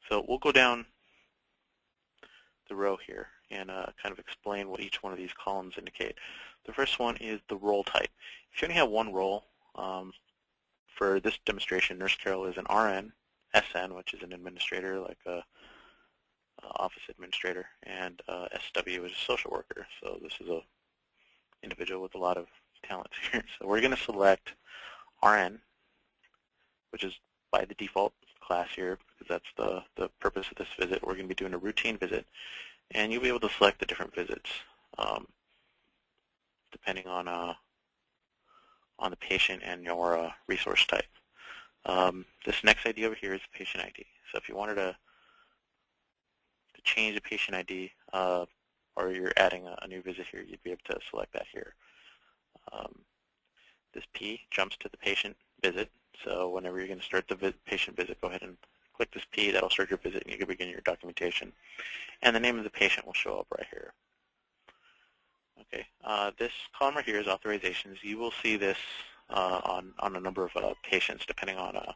So we'll go down the row here and kind of explain what each one of these columns indicate. The first one is the role type. If you only have one role, for this demonstration, Nurse Carol is an RN, SN, which is an administrator, like a office administrator, and SW is a social worker. So this is a individual with a lot of talents here. So we're going to select RN, which is by the default class here, because that's the purpose of this visit. We're going to be doing a routine visit, and you'll be able to select the different visits depending on the patient and your resource type. This next ID over here is patient ID. So if you wanted to change the patient ID or you're adding a new visit here, you'd be able to select that here. This P jumps to the patient visit. So whenever you're going to start the patient visit, go ahead and click this P. That'll start your visit, and you can begin your documentation. And the name of the patient will show up right here. Okay. This column right here is authorizations. You will see this on a number of patients, depending on the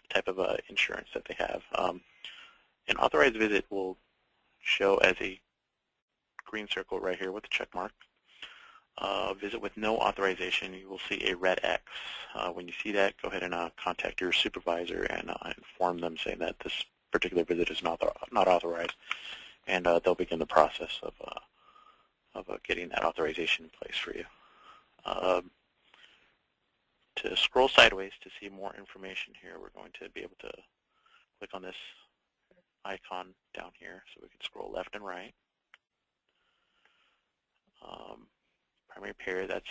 type of insurance that they have. An authorized visit will show as a green circle right here with a check mark. Visit with no authorization, you will see a red X. When you see that, go ahead and contact your supervisor and inform them saying that this particular visit is not authorized, and they'll begin the process of getting that authorization in place for you. To scroll sideways to see more information here, we're going to be able to click on this icon down here, so we can scroll left and right. Primary payer, that's,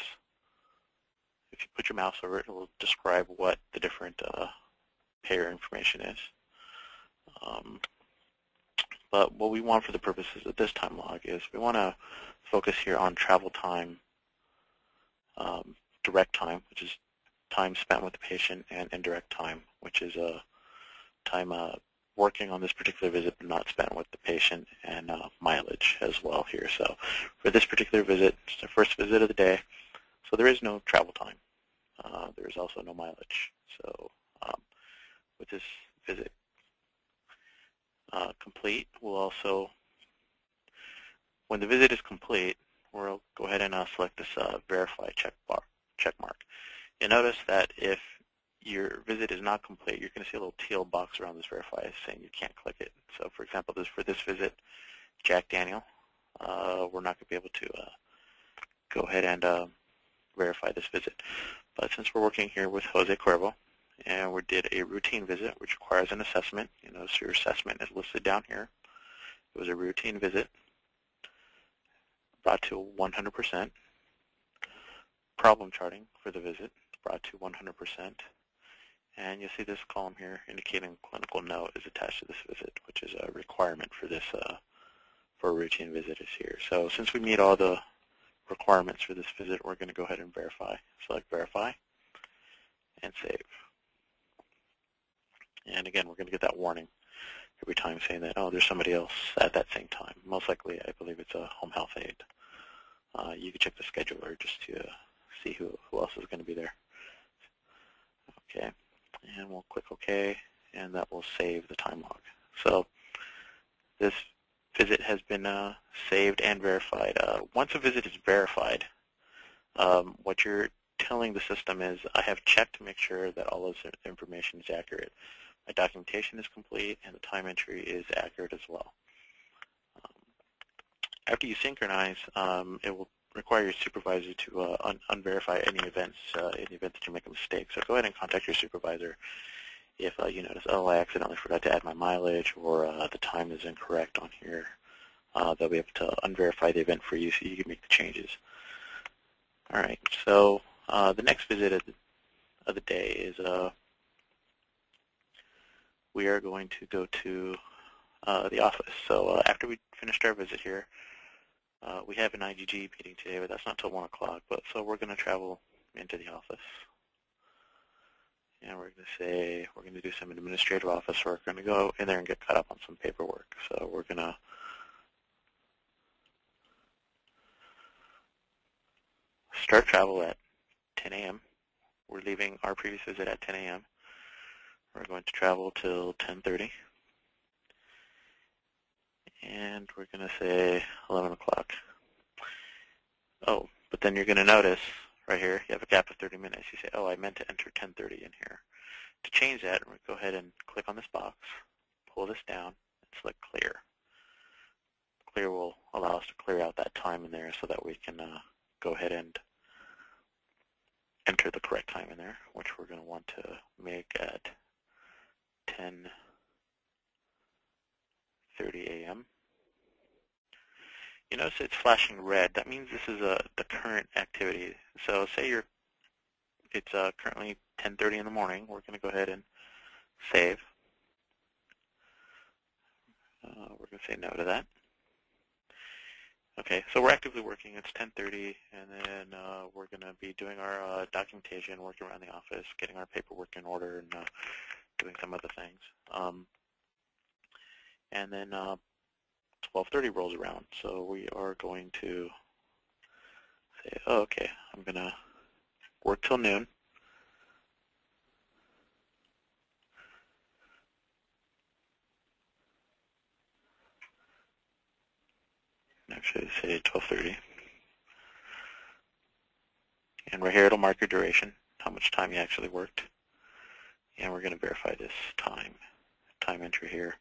if you put your mouse over it, it will describe what the different payer information is. But what we want for the purposes of this time log is we want to focus here on travel time, direct time, which is time spent with the patient, and indirect time, which is time working on this particular visit but not spent with the patient, and mileage as well here. So for this particular visit, it's the first visit of the day, so there is no travel time. There is also no mileage. So with this visit complete, we'll also, when the visit is complete, we'll go ahead and select this verify check mark. You'll notice that if your visit is not complete, you're going to see a little teal box around this verify saying you can't click it. So for example, for this visit, Jack Daniel, we're not going to be able to go ahead and verify this visit. But since we're working here with Jose Cuervo, and we did a routine visit, which requires an assessment, you notice your assessment is listed down here. It was a routine visit, brought to 100%. Problem charting for the visit, brought to 100%. And you'll see this column here indicating clinical note is attached to this visit, which is a requirement for this for a routine visit is here. So since we meet all the requirements for this visit, we're going to go ahead and verify. Select verify and save. And again, we're going to get that warning every time saying that, oh, there's somebody else at that same time. Most likely, I believe it's a home health aide. You can check the scheduler just to see who else is going to be there. Okay, and we'll click OK, and that will save the time log. So this visit has been saved and verified. Once a visit is verified, what you're telling the system is, I have checked to make sure that all this information is accurate. My documentation is complete, and the time entry is accurate as well. After you synchronize, it will require your supervisor to unverify any events that you make a mistake. So go ahead and contact your supervisor if you notice, oh, I accidentally forgot to add my mileage, or the time is incorrect on here. They'll be able to unverify the event for you so you can make the changes. All right, so the next visit of the day is we are going to go to the office. So after we finished our visit here, we have an IGG meeting today, but that's not till 1 o'clock. So we're going to travel into the office, and we're going to say we're going to do some administrative office work. We're going to go in there and get caught up on some paperwork. So we're going to start travel at 10 a.m. We're leaving our previous visit at 10 a.m. We're going to travel till 10:30. And we're going to say 11 o'clock. Oh, but then you're going to notice right here, you have a gap of 30 minutes. You say, oh, I meant to enter 10:30 in here. To change that, we go ahead and click on this box, pull this down, and select Clear. Clear will allow us to clear out that time in there so that we can go ahead and enter the correct time in there, which we're going to want to make at 10:30 a.m. You notice it's flashing red. That means this is the current activity. So say it's currently 10:30 in the morning. We're going to go ahead and save. We're going to say no to that. Okay, so we're actively working. It's 10:30, and then we're going to be doing our documentation, working around the office, getting our paperwork in order, and doing some other things. And then 12:30 rolls around, so we are going to say, oh, okay, I'm going to work till noon. Actually, say 12:30. And right here, it'll mark your duration, how much time you actually worked. And we're going to verify this time entry here.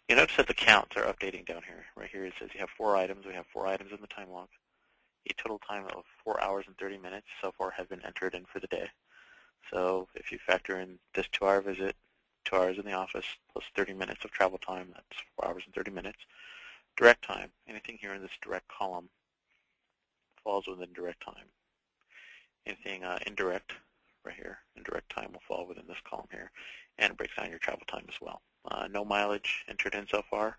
You notice that the counts are updating down here. Right here it says you have 4 items. We have 4 items in the time log. A total time of 4 hours and 30 minutes so far has been entered in for the day. So if you factor in this 2-hour visit, 2 hours in the office, plus 30 minutes of travel time, that's 4 hours and 30 minutes. Direct time, anything here in this direct column falls within direct time. Anything indirect, right here, indirect time will fall within this column here, and it breaks down your travel time as well. No mileage entered in so far.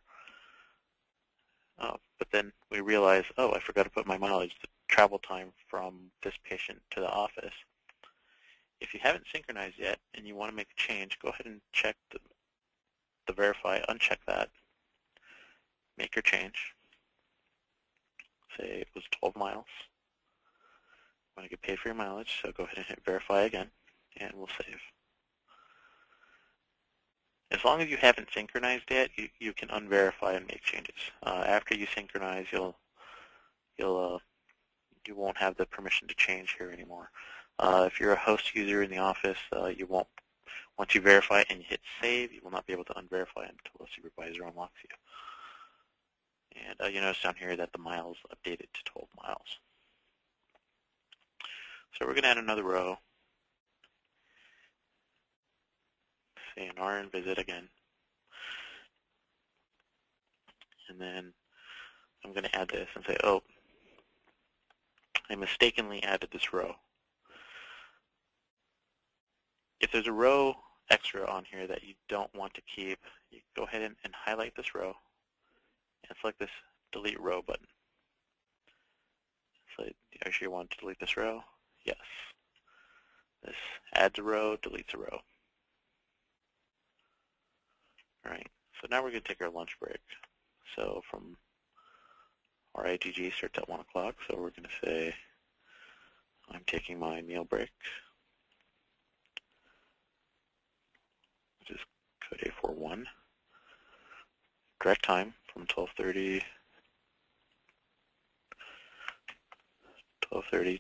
But then we realize, oh, I forgot to put my mileage, the travel time from this patient to the office. If you haven't synchronized yet and you want to make a change, go ahead and check the verify, uncheck that, make your change. Say it was 12 miles. You want to get paid for your mileage, so go ahead and hit verify again, and we'll save. As long as you haven't synchronized yet, you can unverify and make changes. After you synchronize, you won't have the permission to change here anymore. If you're a host user in the office, you won't. Once you verify and you hit save, you will not be able to unverify until a supervisor unlocks you. And you notice down here that the miles updated to 12 miles. So we're going to add another row. Say an RN visit again. And then I'm going to add this and say, oh, I mistakenly added this row. If there's a row extra on here that you don't want to keep, you go ahead and highlight this row and select this delete row button. So you actually want to delete this row? Yes. This adds a row, deletes a row. All right, so now we're going to take our lunch break. So from our IGG starts at 1 o'clock, so we're going to say I'm taking my meal break, which is code A41. Direct time from 12:30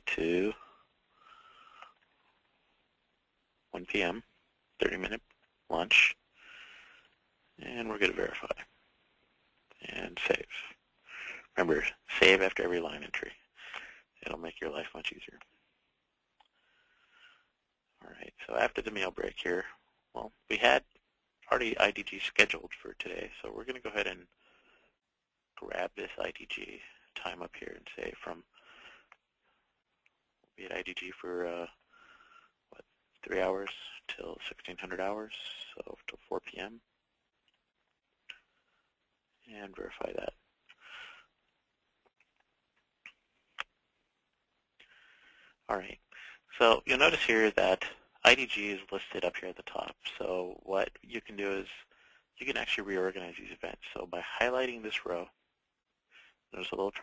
to 1 p.m., 30-minute lunch. And we're going to verify and save. Remember, save after every line entry. It'll make your life much easier. All right, so after the meal break here, well, we had already IDG scheduled for today, so we're going to go ahead and grab this IDG time up here and say from, we'll be at IDG for, 3 hours till 1600 hours, so till 4 p.m. and verify that. All right, so you'll notice here that IDG is listed up here at the top. So what you can do is you can actually reorganize these events. So by highlighting this row, there's a little